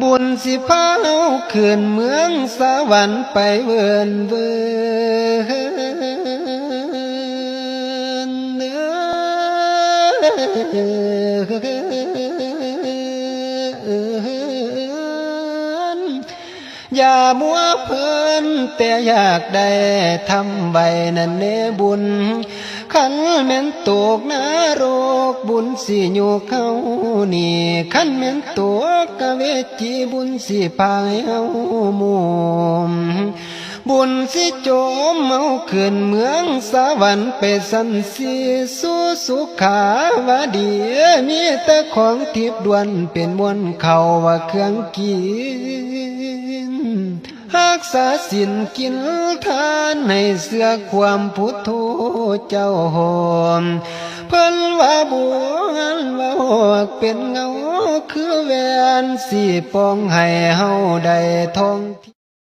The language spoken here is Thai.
บุญสิพาเฮาขึ้นเมืองสวรรค์ไปเวินเวินอย่ามัวเพลินแต่อยากได้ทำใบนั่นเนบุญขันแม่นตกนรกบุญสิอยู่เขานี่ขันแม่นตกกะเวจีบุญสิพายเฮามุมบุญสิโจมเมาขึ้นเมืองสวรรค์ไปสันสีสู่สุขาวดีมีแต่ของทิพย์ดวนเป็นมวลเขาว่าเครื่องกินรักษาศีลกินทานให้เสื้อความพุทโธเจ้าหอมเพิ่นว่าบัวว่าหอกเป็นเงาคือแหวนสีปองให้เฮาได้ท่อง